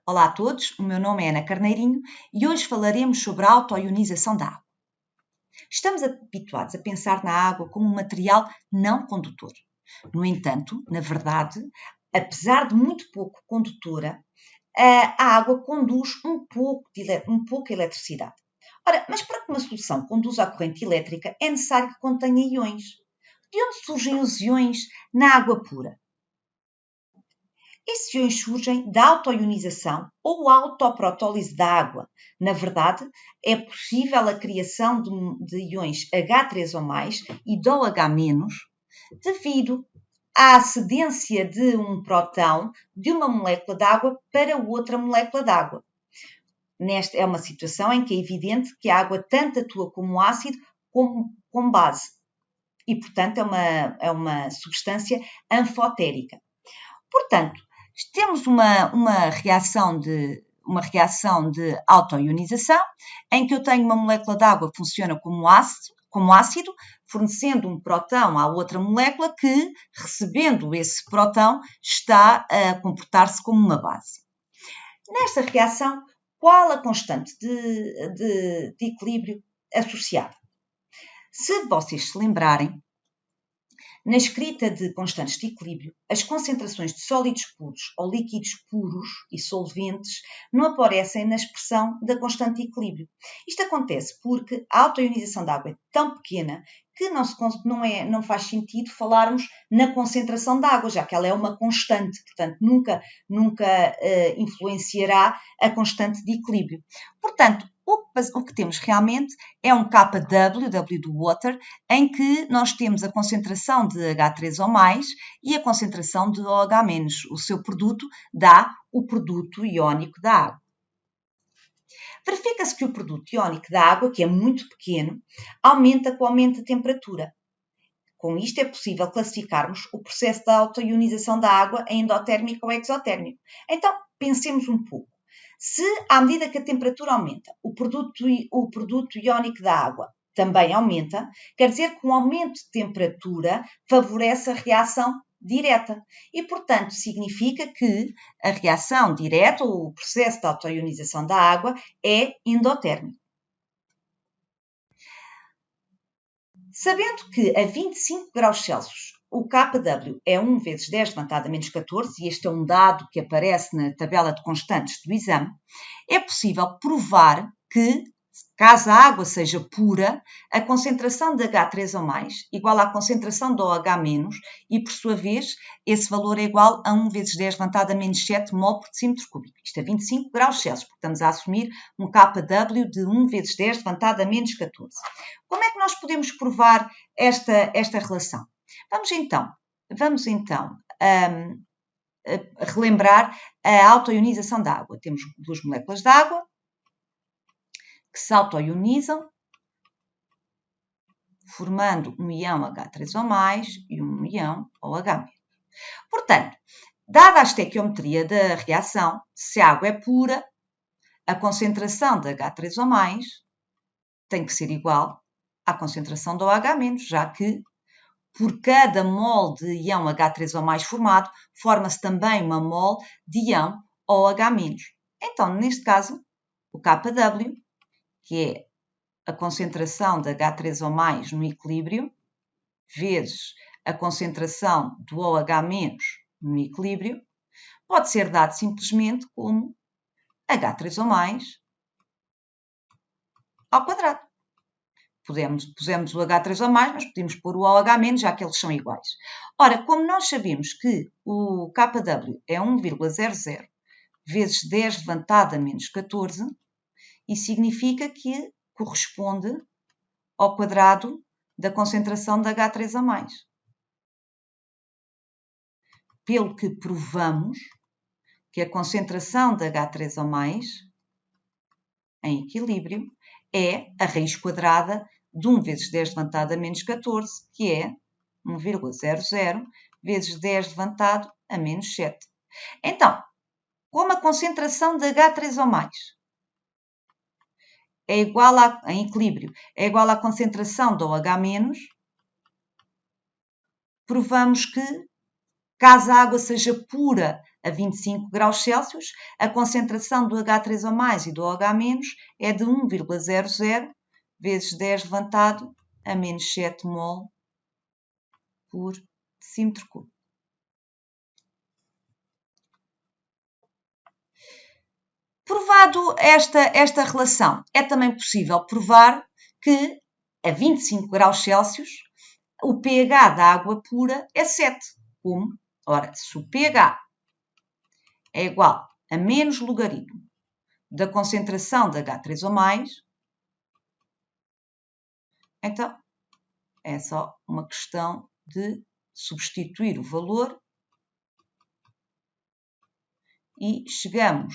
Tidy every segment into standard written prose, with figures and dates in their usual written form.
Olá a todos, o meu nome é Ana Carneirinho e hoje falaremos sobre a autoionização da água. Estamos habituados a pensar na água como um material não condutor. No entanto, na verdade, apesar de muito pouco condutora, a água conduz um pouco eletricidade. Ora, mas para que uma solução conduza a corrente elétrica é necessário que contenha íons. De onde surgem os íons na água pura? Esses íons surgem da autoionização ou autoprotólise da água. Na verdade, é possível a criação de íons H3O+, e de OH-, devido à cedência de um próton de uma molécula de água para outra molécula de água. Nesta é uma situação em que é evidente que a água tanto atua como ácido como como base. E, portanto, é uma substância anfotérica. Portanto, temos uma reação de autoionização, em que eu tenho uma molécula de água que funciona como ácido, fornecendo um próton à outra molécula que, recebendo esse próton, está a comportar-se como uma base. Nesta reação, qual a constante de equilíbrio associada? Se vocês se lembrarem, na escrita de constantes de equilíbrio, as concentrações de sólidos puros ou líquidos puros e solventes não aparecem na expressão da constante de equilíbrio. Isto acontece porque a autoionização da água é tão pequena que não faz sentido falarmos na concentração da água, já que ela é uma constante, portanto nunca influenciará a constante de equilíbrio. Portanto, o que temos realmente é um KW, W do water, em que nós temos a concentração de H3O+, e a concentração de OH-. O seu produto dá o produto iónico da água. Verifica-se que o produto iónico da água, que é muito pequeno, aumenta com o aumento da temperatura. Com isto é possível classificarmos o processo da autoionização da água em endotérmico ou exotérmico. Então, pensemos um pouco. Se, à medida que a temperatura aumenta, o produto iónico da água também aumenta, quer dizer que um aumento de temperatura favorece a reação direta. E, portanto, significa que a reação direta, ou o processo de autoionização da água, é endotérmico. Sabendo que a 25 graus Celsius o KW é 1 vezes 10 levantado a menos 14, e este é um dado que aparece na tabela de constantes do exame, é possível provar que, caso a água seja pura, a concentração de H3O+, igual à concentração de OH-, e por sua vez, esse valor é igual a 1 vezes 10 levantado a menos 7 mol por decímetro cúbico. Isto é 25 graus Celsius, porque estamos a assumir um KW de 1 vezes 10 levantado a menos 14. Como é que nós podemos provar esta relação? Vamos então relembrar a autoionização da água. Temos duas moléculas de água que se autoionizam, formando um íon H3O+, e um íon OH-. Portanto, dada a estequiometria da reação, se a água é pura, a concentração de H3O+, tem que ser igual à concentração de OH-, já que por cada mol de íon H3O+ formado, forma-se também uma mol de íon OH-. Então, neste caso, o KW, que é a concentração de H3O+ no equilíbrio, vezes a concentração do OH- no equilíbrio, pode ser dado simplesmente como H3O+ ao quadrado. Pusemos o H3O+, mas podemos pôr o OH-, já que eles são iguais. Ora, como nós sabemos que o KW é 1,00 vezes 10 levantado a menos 14, isso significa que corresponde ao quadrado da concentração de H3O+. Pelo que provamos que a concentração de H3O+, em equilíbrio, é a raiz quadrada de 1 vezes 10 levantado a menos 14, que é 1,00 vezes 10 levantado a menos 7. Então, como a concentração de H3O+, é igual em equilíbrio, é igual à concentração de OH-, provamos que Caso a água seja pura a 25 graus Celsius, a concentração do H3O+, e do OH- é de 1,00 vezes 10 levantado a menos 7 mol por decímetro cúbico. Provado esta relação, é também possível provar que a 25 graus Celsius o pH da água pura é 7. Como? Ora, se o pH é igual a menos logaritmo da concentração de H3O+, então é só uma questão de substituir o valor e chegamos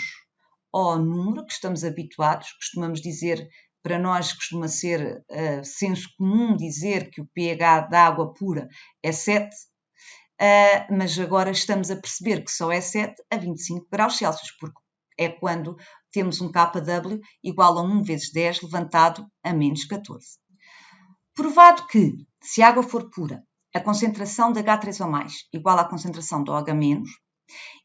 ao número que estamos habituados. Costumamos dizer, para nós costuma ser senso comum dizer que o pH da água pura é 7, mas agora estamos a perceber que só é 7 a 25 graus Celsius, porque é quando temos um KW igual a 1 vezes 10 levantado a menos 14. Provado que, se a água for pura, a concentração de H3O+ igual à concentração de OH-,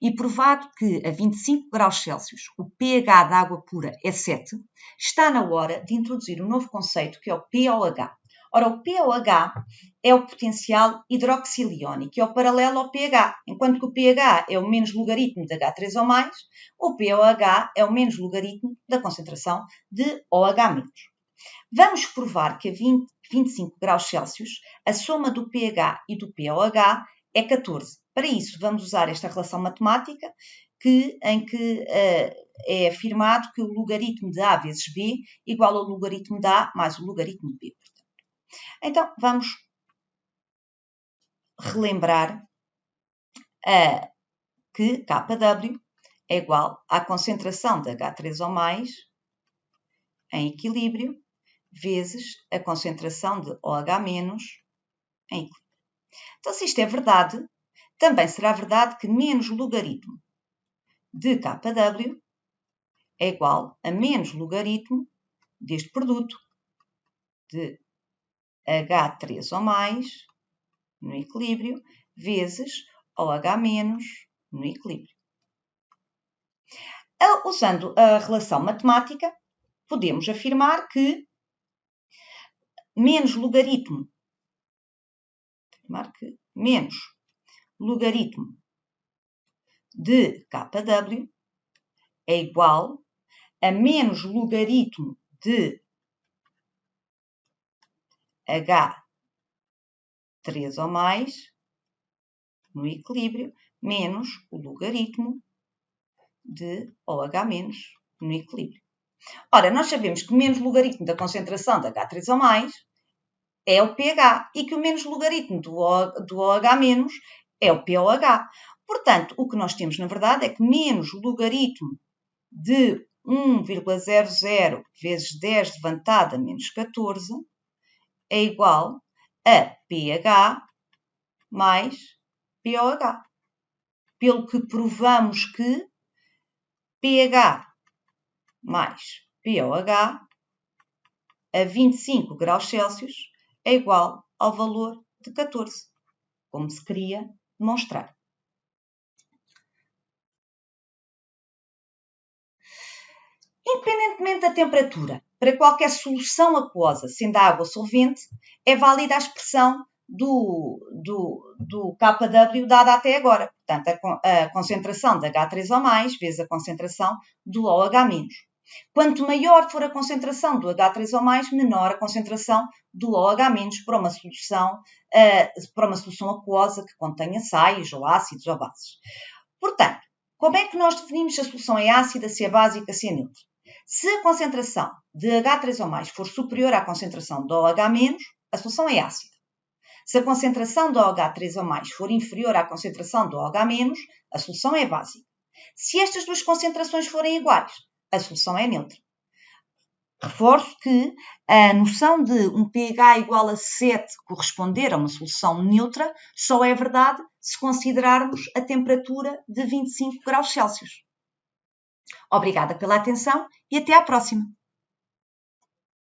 e provado que a 25 graus Celsius o pH da água pura é 7, está na hora de introduzir um novo conceito que é o pOH. Ora, o pOH é o potencial hidroxiliónico, que é o paralelo ao pH. Enquanto que o pH é o menos logaritmo de H3O+, o pOH é o menos logaritmo da concentração de OH-. Vamos provar que a 25 graus Celsius a soma do pH e do pOH é 14. Para isso, vamos usar esta relação matemática em que é afirmado que o logaritmo de A vezes B igual ao logaritmo de A mais o logaritmo de B. Então, vamos relembrar que KW é igual à concentração de H3O+ em equilíbrio vezes a concentração de OH- em equilíbrio. Então, se isto é verdade, também será verdade que menos logaritmo de KW é igual a menos logaritmo deste produto de H3O+ no equilíbrio vezes OH- no equilíbrio. Usando a relação matemática, podemos afirmar que menos logaritmo de KW é igual a menos logaritmo de H3O+ no equilíbrio menos o logaritmo de OH- no equilíbrio. Ora, nós sabemos que o menos logaritmo da concentração de H3O+ é o pH e que o menos logaritmo do OH- é o pOH. Portanto, o que nós temos, na verdade, é que menos logaritmo de 1,00 vezes 10 levantado a menos 14 é igual a pH mais pOH. Pelo que provamos que pH mais pOH a 25 graus Celsius é igual ao valor de 14, como se queria demonstrar. Independentemente da temperatura, para qualquer solução aquosa, sendo a água solvente, é válida a expressão do KW dada até agora. Portanto, a concentração de H3O+ vezes a concentração do OH-. Quanto maior for a concentração do H3O+, menor a concentração do OH- para uma solução aquosa que contenha sais ou ácidos ou bases. Portanto, como é que nós definimos se a solução é ácida, se é básica, se é neutra? Se a concentração de H3O+ for superior à concentração de OH-, a solução é ácida. Se a concentração do OH3O+ for inferior à concentração do OH-, a solução é básica. Se estas duas concentrações forem iguais, a solução é neutra. Reforço que a noção de um pH igual a 7 corresponder a uma solução neutra só é verdade se considerarmos a temperatura de 25 graus Celsius. Obrigada pela atenção e até à próxima!